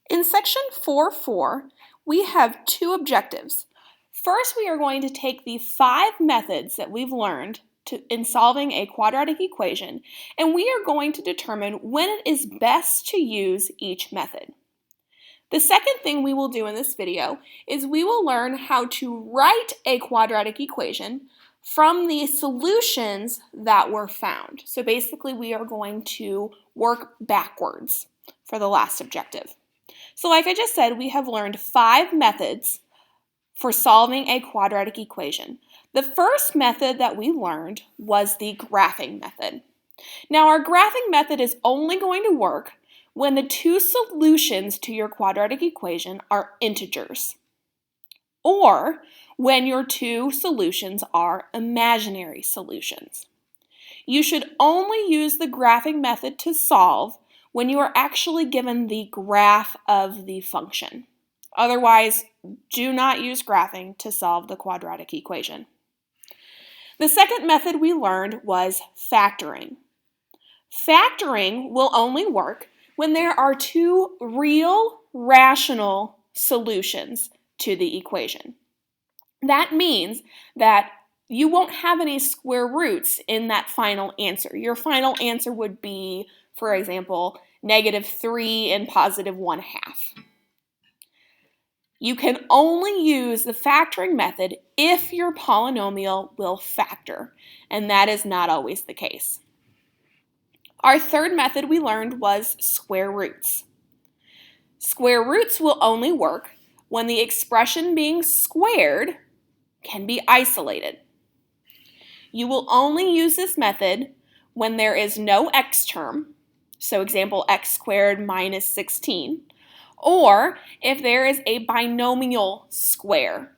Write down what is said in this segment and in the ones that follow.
In section 4.4, we have two objectives. First, we are going to take the 5 methods that we've learned in solving a quadratic equation, and we are going to determine when it is best to use each method. The second thing we will do in this video is we will learn how to write a quadratic equation from the solutions that were found. So basically, we are going to work backwards for the last objective. So like I just said, we have learned 5 methods for solving a quadratic equation. The first method that we learned was the graphing method. Now, our graphing method is only going to work when the two solutions to your quadratic equation are integers, or when your two solutions are imaginary solutions. You should only use the graphing method to solve when you are actually given the graph of the function. Otherwise, do not use graphing to solve the quadratic equation. The second method we learned was factoring. Factoring will only work when there are two real, rational solutions to the equation. That means that you won't have any square roots in that final answer. Your final answer would be, for example, -3 and +1/2. You can only use the factoring method if your polynomial will factor, and that is not always the case. Our third method we learned was square roots. Square roots will only work when the expression being squared can be isolated. You will only use this method when there is no x term, so example x² minus 16, or if there is a binomial square,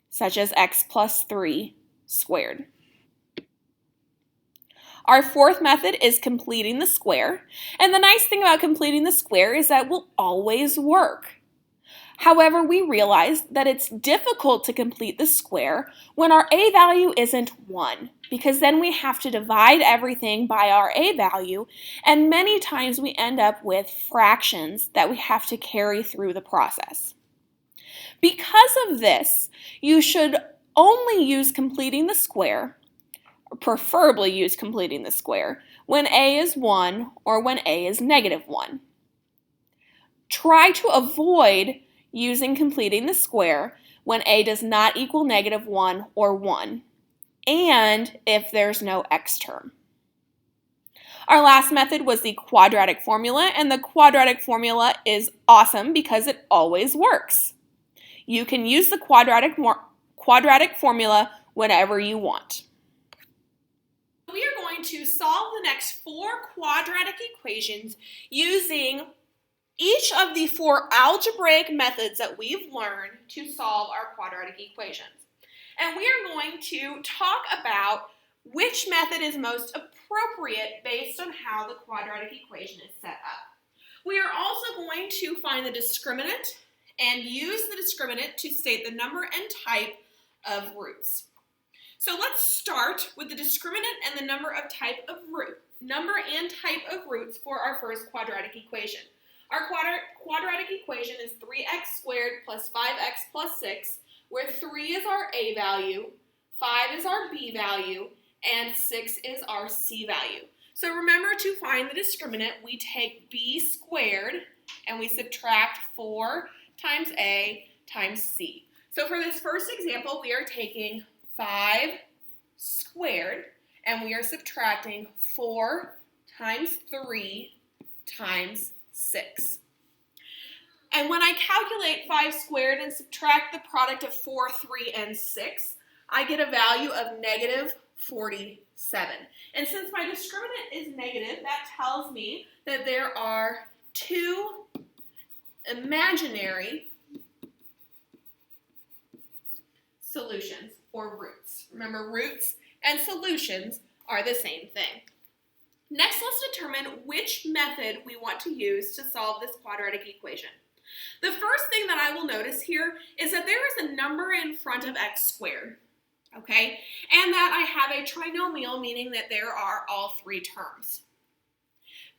such as x plus 3 squared. Our fourth method is completing the square, and the nice thing about completing the square is that it will always work. However, we realize that it's difficult to complete the square when our a value isn't 1, because then we have to divide everything by our a value, and many times we end up with fractions that we have to carry through the process. Because of this, you should only use completing the square, or preferably use completing the square, when a is 1 or when a is -1. Try to avoid using completing the square when a does not equal -1 or 1, and if there's no x term. Our last method was the quadratic formula, and the quadratic formula is awesome because it always works. You can use the quadratic formula whenever you want. We are going to solve the next 4 quadratic equations using each of the 4 algebraic methods that we've learned to solve our quadratic equations. And we are going to talk about which method is most appropriate based on how the quadratic equation is set up. We are also going to find the discriminant and use the discriminant to state the number and type of roots. So let's start with the discriminant and the number and type of roots for our first quadratic equation. Our quadratic equation is 3x² plus 5x plus 6, where 3 is our a value, 5 is our b value, and 6 is our c value. So remember, to find the discriminant, we take b² and we subtract 4 times a times c. So for this first example, we are taking 5² and we are subtracting 4 times 3 times 6. And when I calculate 5² and subtract the product of 4, 3, and 6, I get a value of -47. And since my discriminant is negative, that tells me that there are 2 imaginary solutions, or roots. Remember, roots and solutions are the same thing. Next, let's determine which method we want to use to solve this quadratic equation. The first thing that I will notice here is that there is a number in front of x², okay? And that I have a trinomial, meaning that there are all 3 terms.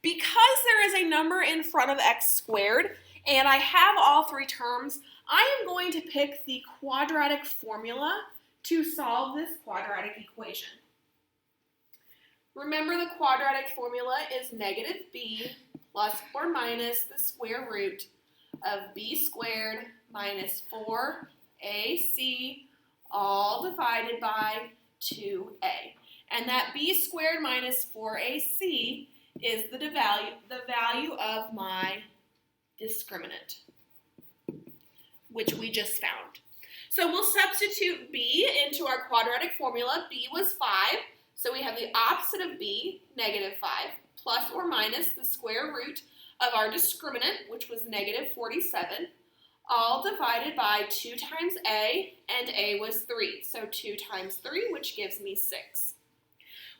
Because there is a number in front of x², and I have all three terms, I am going to pick the quadratic formula to solve this quadratic equation. Remember, the quadratic formula is negative b plus or minus the square root of b squared minus 4ac all divided by 2a. And that b squared minus 4ac is the value of my discriminant, which we just found. So we'll substitute b into our quadratic formula. B was 5, so we have the opposite of b, negative 5, plus or minus the square root of our discriminant, which was negative 47, all divided by 2 times a, and a was 3. So 2 times 3, which gives me 6.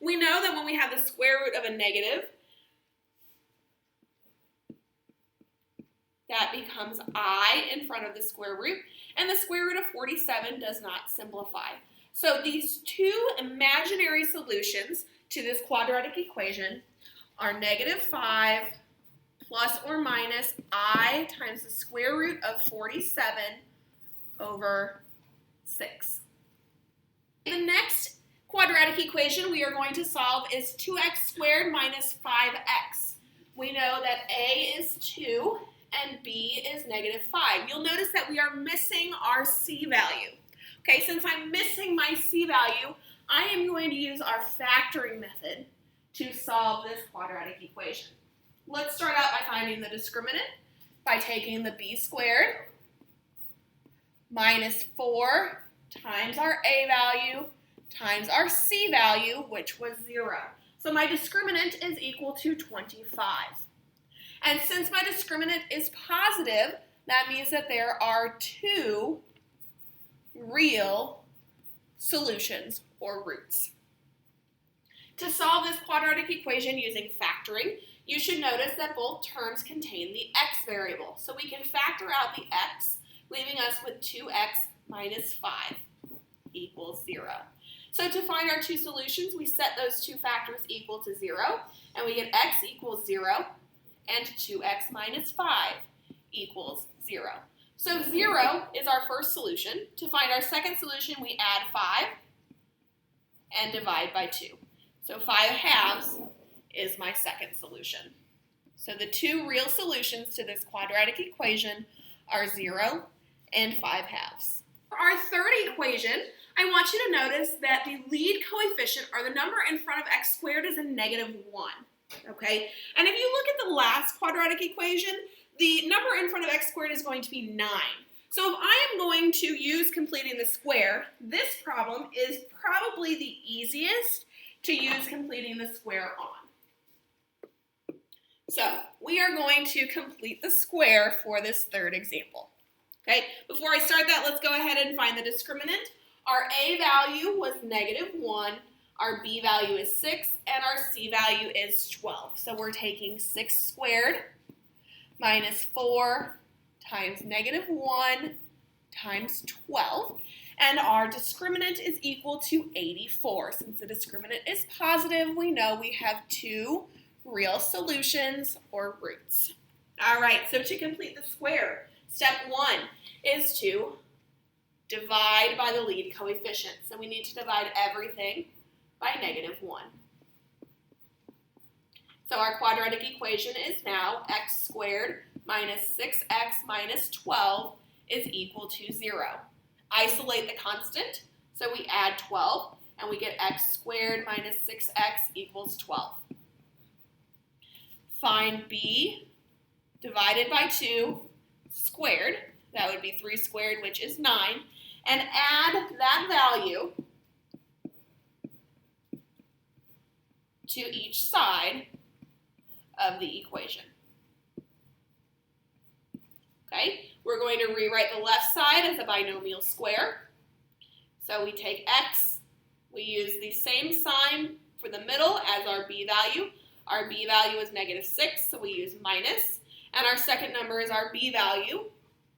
We know that when we have the square root of a negative, that becomes I in front of the square root, and the square root of 47 does not simplify. So these two imaginary solutions to this quadratic equation are negative 5 plus or minus I times the square root of 47 over 6. The next quadratic equation we are going to solve is 2x squared minus 5x. We know that a is 2 and b is negative 5. You'll notice that we are missing our c value. Okay, since I'm missing my c value, I am going to use our factoring method to solve this quadratic equation. Let's start out by finding the discriminant by taking the b squared minus 4 times our a value times our c value, which was 0. So my discriminant is equal to 25. And since my discriminant is positive, that means that there are 2 real solutions or roots. To solve this quadratic equation using factoring, you should notice that both terms contain the x variable. So we can factor out the x, leaving us with 2x minus 5 equals 0. So to find our 2 solutions, we set those 2 factors equal to 0, and we get x equals 0, and 2x minus 5 equals 0. So 0 is our first solution. To find our second solution, we add 5 and divide by 2. So 5 halves is my second solution. So the 2 real solutions to this quadratic equation are 0 and 5 halves. For our third equation, I want you to notice that the lead coefficient, or the number in front of x squared, is a negative 1. Okay? And if you look at the last quadratic equation, the number in front of x squared is going to be 9. So if I am going to use completing the square, this problem is probably the easiest to use completing the square on. So we are going to complete the square for this third example. Okay, before I start that, let's go ahead and find the discriminant. Our a value was negative 1, our b value is 6, and our c value is 12. So we're taking 6 squared minus 4 times negative 1 times 12. And our discriminant is equal to 84. Since the discriminant is positive, we know we have 2 real solutions or roots. All right, so to complete the square, step 1 is to divide by the lead coefficient. So we need to divide everything by negative 1. So our quadratic equation is now x squared minus 6x minus 12 is equal to 0. Isolate the constant, so we add 12, and we get x squared minus 6x equals 12. Find b divided by 2 squared, that would be 3 squared, which is 9, and add that value to each side of the equation. Okay, we're going to rewrite the left side as a binomial square. So we take x, we use the same sign for the middle as our b value. Our b value is negative 6, so we use minus. And our second number is our b value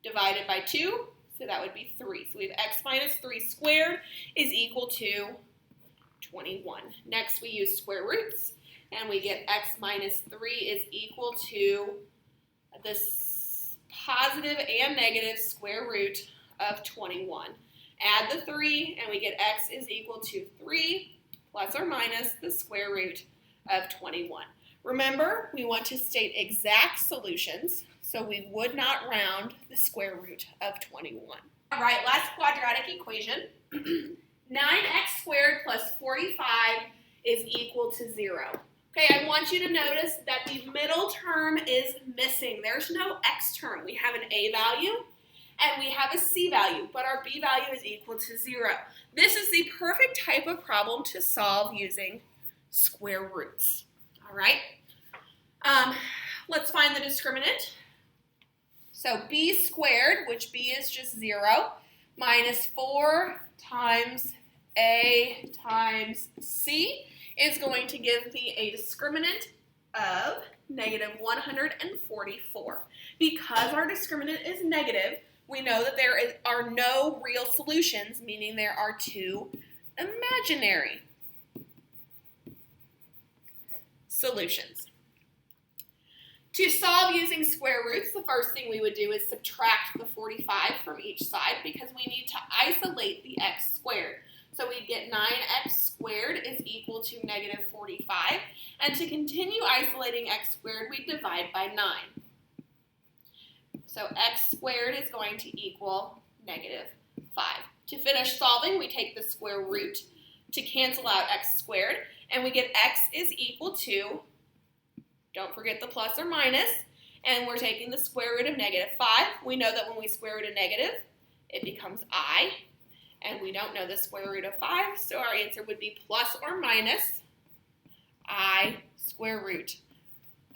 divided by 2, so that would be 3. So we have x minus 3 squared is equal to 21. Next we use square roots, and we get x minus 3 is equal to this positive and negative square root of 21. Add the 3 and we get x is equal to 3 plus or minus the square root of 21. Remember, we want to state exact solutions, so we would not round the square root of 21. All right, last quadratic equation. 9x squared plus 45 is equal to 0. Okay, I want you to notice that the middle term is missing. There's no x term. We have an a value and we have a c value, but our b value is equal to 0. This is the perfect type of problem to solve using square roots. All right, let's find the discriminant. So b squared, which b is just 0, minus 4 times a times c is going to give me a discriminant of negative 144. Because our discriminant is negative, we know that there are no real solutions, meaning there are 2 imaginary solutions. To solve using square roots, the first thing we would do is subtract the 45 from each side because we need to isolate the x squared. So we'd get 9x squared is equal to negative 45. And to continue isolating x squared, we divide by 9. So x squared is going to equal negative 5. To finish solving, we take the square root to cancel out x squared, and we get x is equal to, don't forget the plus or minus, and we're taking the square root of negative 5. We know that when we square root a negative, it becomes I, and we don't know the square root of 5, so our answer would be plus or minus I square root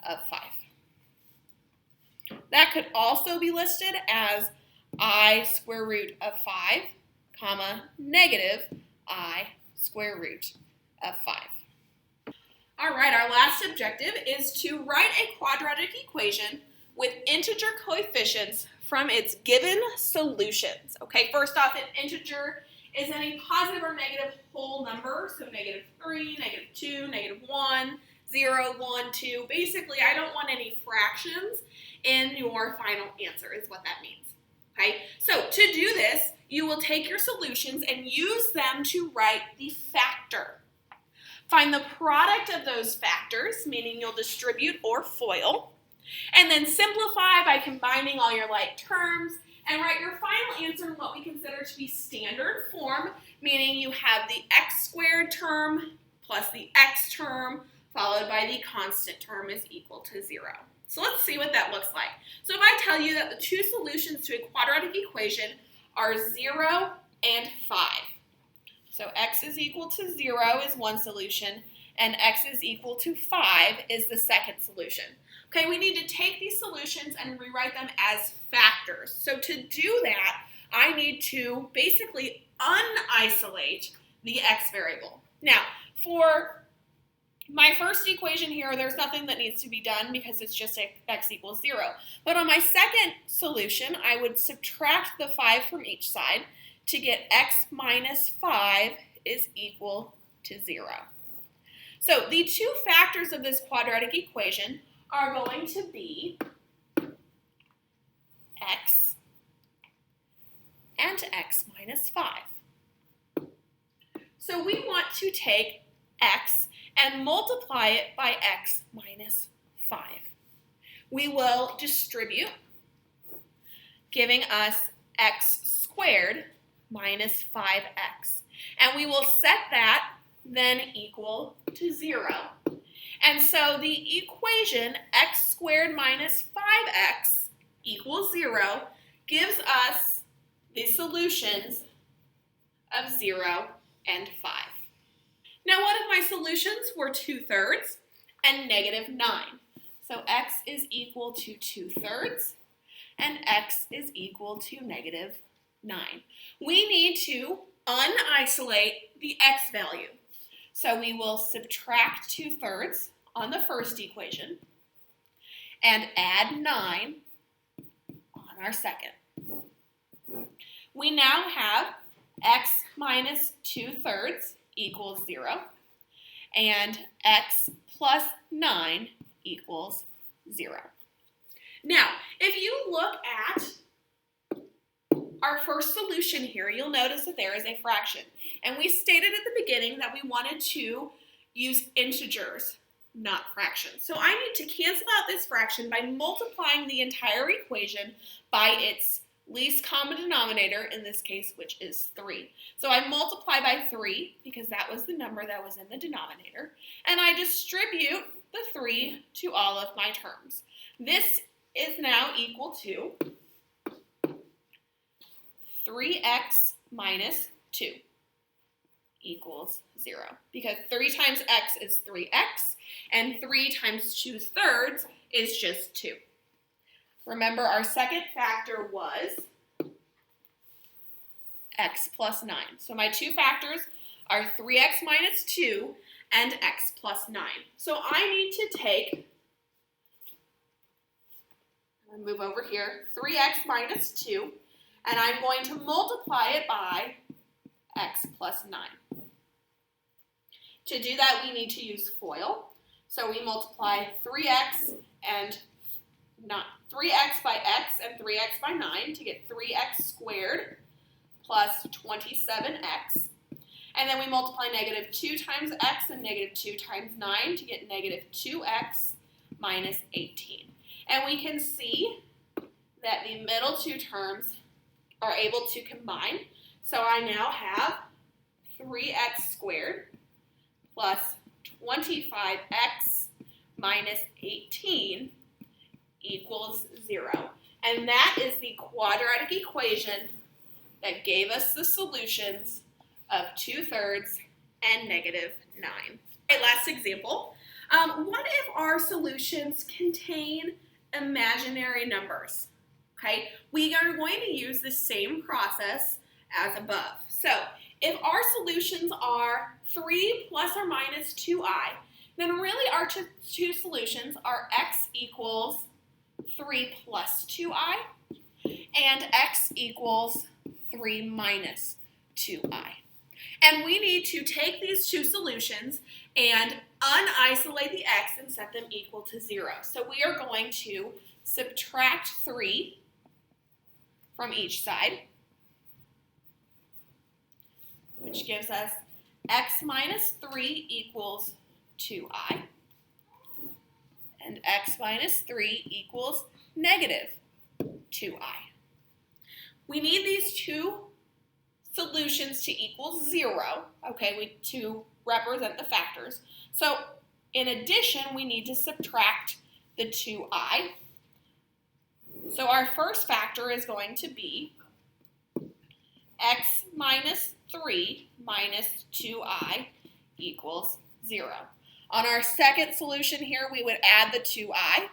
of 5. That could also be listed as I square root of 5, comma, negative I square root of 5. All right, our last objective is to write a quadratic equation with integer coefficients from its given solutions. Okay, first off, an integer is any positive or negative whole number, so negative 3, negative 2, negative 1, 0, 1, 2. Basically, I don't want any fractions in your final answer is what that means. Okay, so to do this, you will take your solutions and use them to write the factor. Find the product of those factors, meaning you'll distribute or FOIL, and then simplify by combining all your like terms and write your final answer in what we consider to be standard form, meaning you have the x squared term plus the x term followed by the constant term is equal to 0. So let's see what that looks like. So if I tell you that the two solutions to a quadratic equation are 0 and 5. So x is equal to 0 is one solution, and x is equal to 5 is the second solution. Okay, we need to take these solutions and rewrite them as factors. So to do that, I need to basically unisolate the x variable. Now, for my first equation here, there's nothing that needs to be done because it's just x equals 0. But on my second solution, I would subtract the 5 from each side to get x minus 5 is equal to 0. So the two factors of this quadratic equation are going to be x and x minus 5. So we want to take x and multiply it by x minus 5. We will distribute, giving us x squared minus 5x. And we will set that then equal to 0. And so the equation x squared minus 5x equals 0 gives us the solutions of 0 and 5. Now, one of my solutions were 2/3 and negative 9. So x is equal to 2/3 and x is equal to negative 9. We need to unisolate the x value. So we will subtract 2/3 on the first equation and add 9 on our second. We now have x minus 2/3 equals 0 and x plus 9 equals 0. Now, if you look at our first solution here, you'll notice that there is a fraction. And we stated at the beginning that we wanted to use integers, not fractions. So I need to cancel out this fraction by multiplying the entire equation by its least common denominator, in this case, which is 3. So I multiply by 3 because that was the number that was in the denominator, and I distribute the 3 to all of my terms. This is now equal to 3x minus 2 equals 0, because 3 times x is 3x, and 3 times 2/3 is just 2. Remember, our second factor was x plus 9. So my two factors are 3x minus 2 and x plus 9. So I need to take, I'm going to move over here, 3x minus 2, and I'm going to multiply it by x plus 9. To do that, we need to use FOIL. So we multiply 3x and 3x by x and 3x by 9 to get 3x squared plus 27x. And then we multiply negative 2 times x and negative 2 times 9 to get negative 2x minus 18. And we can see that the middle two terms are able to combine. So I now have 3x squared plus 25x minus 18 equals 0. And that is the quadratic equation that gave us the solutions of 2/3 and negative 9. Okay, last example. What if our solutions contain imaginary numbers? Okay, we are going to use the same process as above. So if our solutions are 3 plus or minus 2i, then really our two solutions are x equals 3 plus 2i and x equals 3 minus 2i. And we need to take these two solutions and unisolate the x and set them equal to 0. So we are going to subtract 3 from each side, which gives us x minus 3 equals 2i, and x minus 3 equals negative 2i. We need these two solutions to equal 0, okay, to represent the factors. So in addition, we need to subtract the 2i. So our first factor is going to be x minus 3 minus 2i equals 0. On our second solution here, we would add the 2i.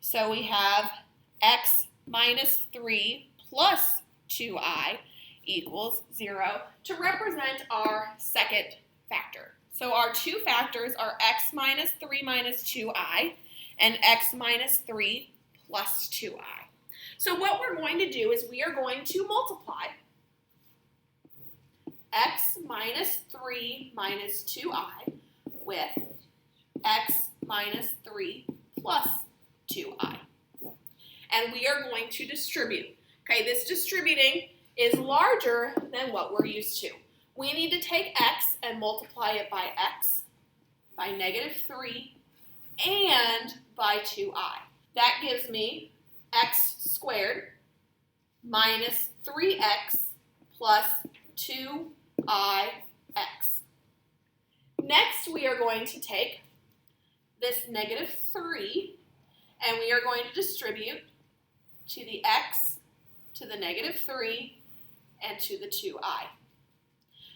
So we have x minus 3 plus 2i equals 0 to represent our second factor. So our two factors are x minus 3 minus 2i and x minus 3 plus 2i. So what we're going to do is we are going to multiply x minus 3 minus 2i with x minus 3 plus 2i. And we are going to distribute. Okay, this distributing is larger than what we're used to. We need to take x and multiply it by x, by negative 3, and by 2i. That gives me x squared minus 3x plus 2ix. Next, we are going to take this negative 3, and we are going to distribute to the x, to the negative 3, and to the 2i.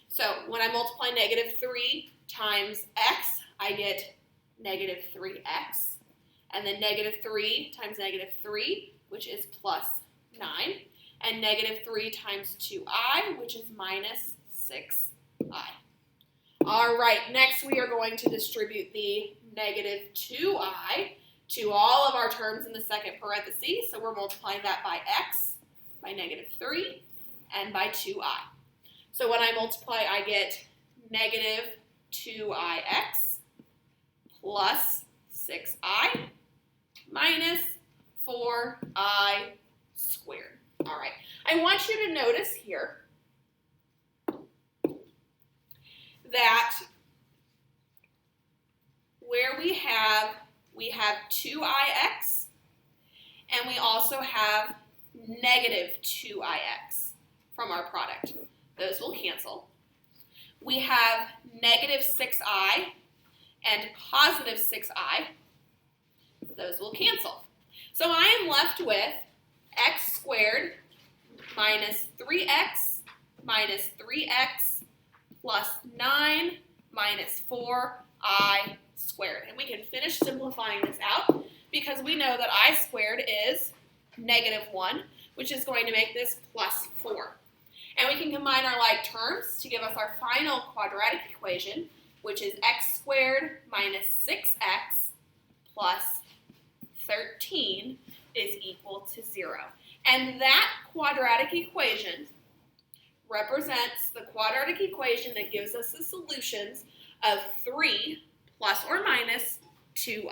So when I multiply negative 3 times x, I get negative 3x. And then negative 3 times negative 3, which is plus 9. And negative 3 times 2i, which is minus 6i. All right, next we are going to distribute the negative 2i to all of our terms in the second parenthesis. So we're multiplying that by x, by negative 3, and by 2i. So when I multiply, I get negative 2ix plus 6i minus 4i squared. All right, I want you to notice here that where we have 2ix, and we also have negative 2ix from our product. Those will cancel. We have negative 6i and positive 6i. Those will cancel. So I am left with x squared minus 3x minus 3x plus 9 minus 4i squared. And we can finish simplifying this out because we know that I squared is negative 1, which is going to make this plus 4. And we can combine our like terms to give us our final quadratic equation, which is x squared minus 6x plus 13 is equal to 0. And that quadratic equation represents the quadratic equation that gives us the solutions of 3 plus or minus 2i.